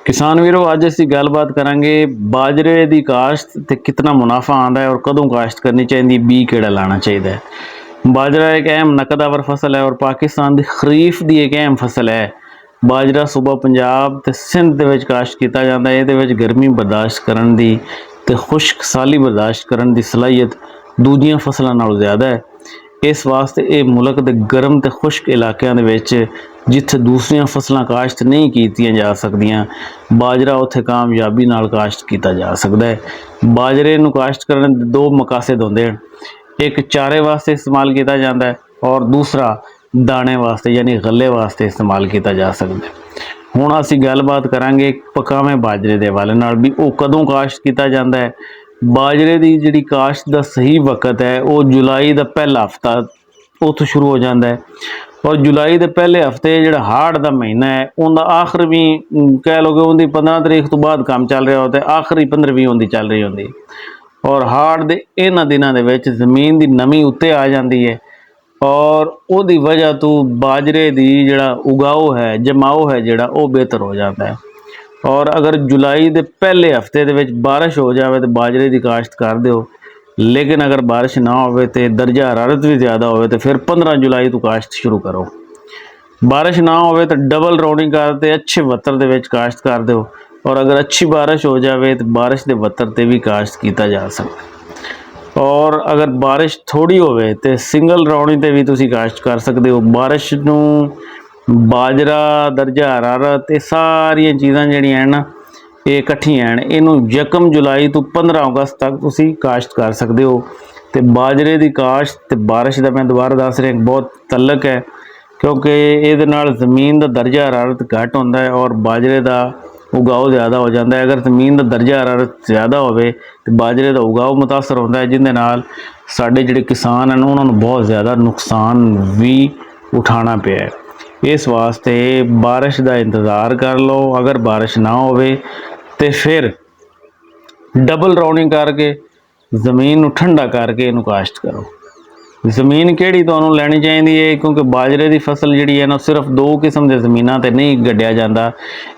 किसान वीरो अज असीं गलबात करांगे बाजरे की काश्त ते कितना मुनाफा आंदा है और कदों काश्त करनी चाहिए, बी किहड़ा लाना चाहिए। बाजरा एक अहम नकदावर फसल है और पाकिस्तान की खरीफ की एक अहम फसल है। बाजरा सूबा पंजाब ते सिंध दे विच काश्त किया जाता है। इहदे विच गर्मी बर्दाश्त करन दी ते खुश्क साली बर्दाश्त करन दी सलाहियत दूजियां फसलों नालों ज़्यादा है। इस वास्ते ये मुल्क के गर्म ते खुश्क इलाकों के जिथे दूसरिया फसलों काश्त नहीं की जा सकदियां, बाजरा उत्थे कामयाबी नाल काश्त किया जा सकता है। बाजरे नूं काश्त करने दे दो मकासद होंदे हैं, एक चारे वास्ते इस्तेमाल किया जाता है और दूसरा दाने वास्ते यानी गले वास्ते इस्तेमाल किया जा सकता है। हुण असीं गलबात करांगे पकावे बाजरे के हवाले नाल भी वो कदों काश्त किया जाता है। बाजरे की जिहड़ी काश्त का सही वक्त है वो जुलाई का पहला हफ्ता उतो शुरू हो जाता है और जुलाई के पहले हफ्ते जो हाड़ का महीना है उनका आखिर भी कह लो कि उनकी 15 तरीक तो बाद काम चल रहा होता है, आखिरी 15-20 उनकी चल रही होंगी और हाड़ के इन्होंने दिनों के जमीन की नमी उत्ते आ जाती है और उसकी वजह तो बाजरे की जोड़ा उगाओ है जमाओ है जोड़ा वो बेहतर हो जाता है। और अगर जुलाई के पहले हफ्ते के बारिश हो जाए तो बाजरे की काश्त कर दो, लेकिन अगर बारिश ना हो तो दर्जा हरारत भी ज़्यादा हो तो फिर 15 जुलाई तो काश्त शुरू करो। बारिश ना हो तो डबल राउंडिंग करते अच्छे वत्तर के काश्त कर दो और अगर अच्छी बारिश हो जाए तो बारिश के वत्तर से भी काश्त किया जा सकता। और अगर बारिश थोड़ी हो तो सिंगल राउंडिंग से भी तुसी काश्त कर सकते हो। बारिश नूं बाजरा दर्जा हरारत ये सारिया चीज़ां जिहड़ियां हैं ना ये इकट्ठियां हैं, इनू 1 जुलाई तो 15 अगस्त तक तुसी काश्त कर सकते हो। तो बाजरे की काश्त ते बारिश का मैं दोबारा दस रहा बहुत तल्लक है, क्योंकि ये जमीन का दर्जा हरारत घट होता है और बाजरे का उगाओ ज़्यादा हो जाता है। अगर जमीन का दर्जा हरारत ज़्यादा हो तो बाजरे का उगाओ मुतासर होता है, जिंदे नाल साडे जिहड़े किसान हैं उन्होंने बहुत ज़्यादा नुकसान भी उठाना पिया है। इस वास्ते बारिश का इंतज़ार कर लो, अगर बारिश ना हो तो फिर डबल राउंडिंग करके जमीन ठंडा करके इनू काश्त करो। जमीन केड़ी तुहानूं लैनी चाहिए है, क्योंकि बाजरे की फसल जिहड़ी है ना सिर्फ 2 किस्म के जमीनों पर नहीं गड्ढिया जाता,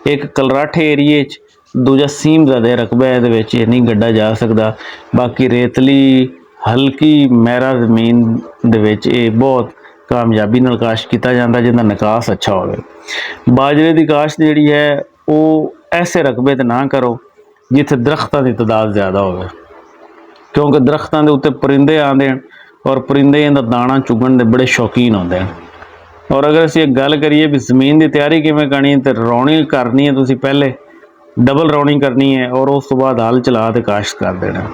एक कलराठे एरिए दूजा सीम ज़्यादा रकबा ये नहीं गड्ढा जा सकता, बाकी रेतली हल्की मैरा जमीन दे बहुत कामयाबी नाल काश्त किया जाता जिनका निकास अच्छा हो। बाजरे की काश्त जिहड़ी है वो ऐसे रकबे ते ना करो जिथे दरख्तों की तादाद ज़्यादा हो, क्योंकि दरख्तों के उत्ते परिंदे आते हैं और परिंदे इनका दाना चुगन के बड़े शौकीन होते हैं। और अगर असीं एक गल करिए भी जमीन की तैयारी किवें करनी है तो राउंडिंग करनी है, तुसीं पहले डबल राउंडिंग करनी है और उस तो बाद हल चला के काश्त कर देना।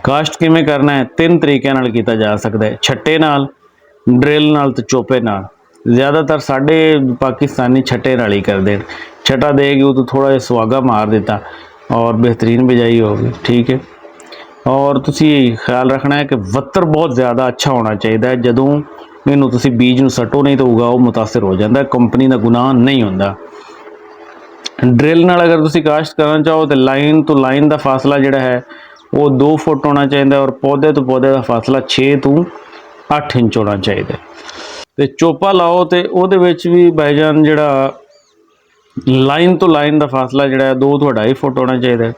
काश्त किवें करना है 3 तरीकों नाल कीता जा सकता है, छट्टे नाल, ड्रिल नाल ते चोपे नाल। ज़्यादातर साडे पाकिस्तानी छट्टे नाल ही करते हैं, छटा दे के तो थोड़ा जिहा सुहागा मार दिता और बेहतरीन बिजाई होगी। ठीक है, और तुसी ख्याल रखना है कि वत्तर बहुत ज़्यादा अच्छा होना चाहिए है जदों इनू तुसी बीज नूं सटो, नहीं तो उगाओ मुतासर हो जाता है, कंपनी का गुनाह नहीं होंदा। ड्रिल नाल अगर तुसी काश्त करना चाहो तो लाइन तो लाइन का फासला जिहड़ा है वो 2 फुट होना चाहिए और पौधे तो पौधे का फासला 6 तो 8 इंच होना चाहिए। तो चोपा लाओ तो वो भी भाईजान जिहड़ा लाइन तो लाइन का फासला जिहड़ा 2 तो 2.5 फुट होना चाहिए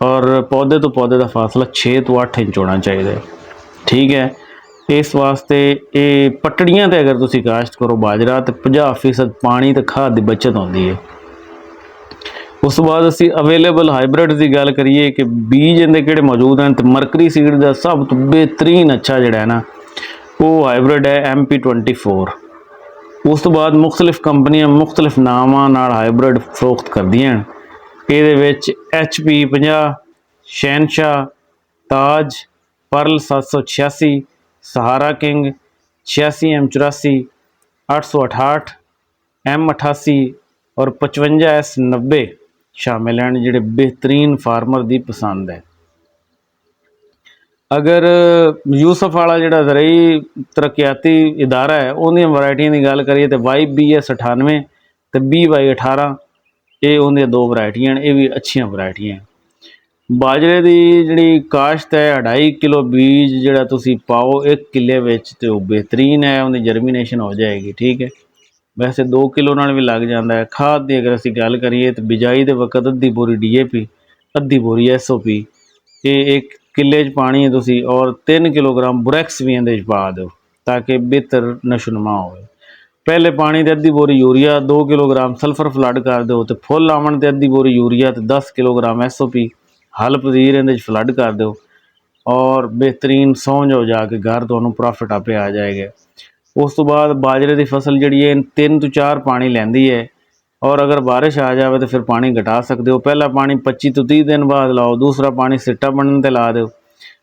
और पौधे तो पौधे का फासला 6 तो 8 इंच होना चाहिए। ठीक है, इस वास्ते ये पटड़ियां ते अगर तुसी काश्त करो बाजरा तो 50% पानी तो खाद की बचत होती है। उस तो बाद असी अवेलेबल हाइब्रिड की गल करिए कि बीज इनके किहड़े मौजूद हैं, तो मरकरी सीड का सब तो बेहतरीन अच्छा जिहड़ा है ना वो हाइब्रिड है MP24। उस तो बाद मुख्तलिफ कंपनियां मुख्तलिफ नामां नाल हाइब्रिड फरोख्त करदियां हैं। ये HP 50, शहनशाह, ताज, पर्ल 786, सहारा किंग 86M84, 868, M88 और 55S90 शामिल हैं, जिहड़े बेहतरीन फार्मर की पसंद है। अगर यूसफ वाला जिहड़ा ज़रई तरक्याती इदारा है उन्दियां वरायटियां की गल करिए तो YBS 98 तो BY 18 ये उन्दियां 2 वरायटियां हैं, ये भी अच्छियां वरायटियां हैं। बाजरे की जिहड़ी काश्त है 2.5 किलो बीज जिहड़ा तुसी पाओ 1 किले विच तो बेहतरीन है, उनकी जर्मीनेशन हो जाएगी। ठीक है, वैसे 2 किलो नाल भी लग जाता है। खाद की अगर असीं गल करिए तो बिजाई के वक्त अद्धी बोरी DAP, अद्धी बोरी SOP, ये एक किले पानी है तुसी, और 3 किलोग्राम बुरैक्स भी इहदे पा दो ताकि बेहतर नशोनुमा हो। पहले पानी ते अद्धी बोरी यूरिया, 2 किलोग्राम सल्फर फ्लड कर दो, तो फुल आवन ते अद्धी बोरी यूरिया ते 10 किलोग्राम SOP हल पजीर इहदे फ्लड कर दो, और बेहतरीन सौ जाओ जाके घर, तो प्रॉफिट आपे आ जाएगा। उस तो बाद बाजरे की फसल जी है 3 तो 4 पानी लैंदी है, और अगर बारिश आ जाए तो फिर पानी घटा सकते हो। पहला पानी 25 तो 30 दिन बाद लाओ, दूसरा पानी सिट्टा बनने ते ला दो,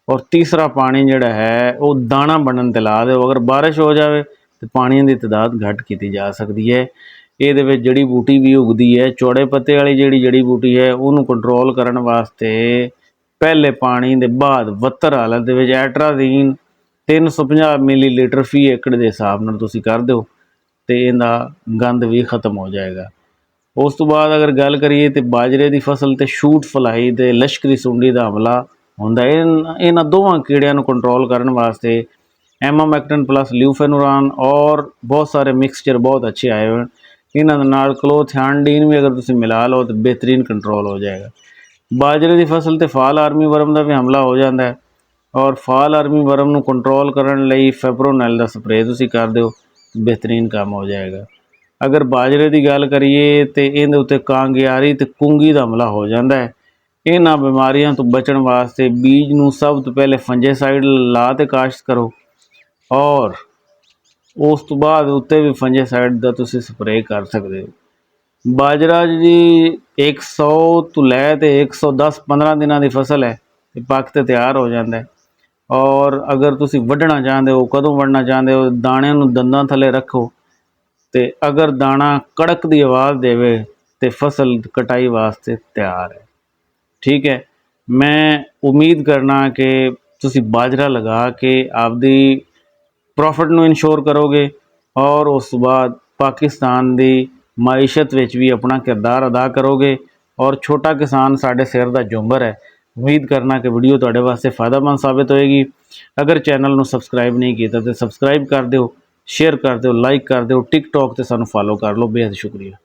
और तीसरा पानी जोड़ा है वो दाना बनने ते ला दो। अगर बारिश हो जाए तो पानी की तादाद घट की जा सकती है। ये जड़ी बूटी भी उगती है, चौड़े पत्ते वाली जी जड़ी बूटी है उन्होंने कंट्रोल करने वास्ते पहले पानी के बाद वत्तर हालत एट्राजीन 350 मिलीलीटर फी एकड़ के हिसाब नाल तुसीं कर दो, तो इहदा गंद भी खत्म हो जाएगा। उस तो बाद अगर गल करिए तो बाजरे की फसल तो शूट फलाई तो लश्करी सुंडी का हमला होंदा है। इन्हां दोवां कीड़ियां नूं कंट्रोल करने वास्ते एमामैक्टिन प्लस ल्यूफेनुरान और बहुत सारे मिक्सचर बहुत अच्छे आए हुए हैं। इन्हां दे नाल क्लोथियानडीन भी अगर तुसीं मिला लो तो बेहतरीन कंट्रोल हो जाएगा। बाजरे की फसल तो फाल आर्मी वर्म का भी हमला हो जाता है, और फाल आर्मी वर्म नूं कंट्रोल करने लई फैब्रोनैल का स्प्रे तुसीं कर दो, बेहतरीन काम हो जाएगा। अगर बाजरे की गल करिए तो इहदे उत्ते कांगियारी ते कुंगी का हमला हो जाता है। इन्हां बीमारियों तो बचण वास्ते बीज नूं सब तो पहले फंजेसाइड ला के काश्त करो, और उस तो बाद उत्ते भी फंजेसाइड का तुसीं स्प्रे कर सकते हो। बाजरा जी 100 तो लै 110-15 दिनों की फसल है, पक तो तैयार हो जाता है। और अगर तुसी वढ़ना चाहते हो, कदों वढ़ना चाहते हो, दाणिਆਂ ਨੂੰ दंदां थले रखो, तो अगर दाणा कड़क की आवाज़ देवे तो फसल कटाई वास्ते तैयार है। ठीक है, मैं उम्मीद करना कि तुसी बाजरा लगा के आपदी प्रॉफिट नूं इंश्योर करोगे, और उस बाद पाकिस्तान की माईशत विच भी अपना किरदार अदा करोगे। और छोटा किसान साढ़े सिर का झुंबर है। उम्मीद करना कि वीडियो तुहाडे वास्ते फ़ायदेमंद साबित होएगी। अगर चैनल नूं सबसक्राइब नहीं किया तो सबसक्राइब कर दो, शेयर कर दो, लाइक कर दो, टिकटॉक ते सानू फॉलो कर लो। बेहद शुक्रिया।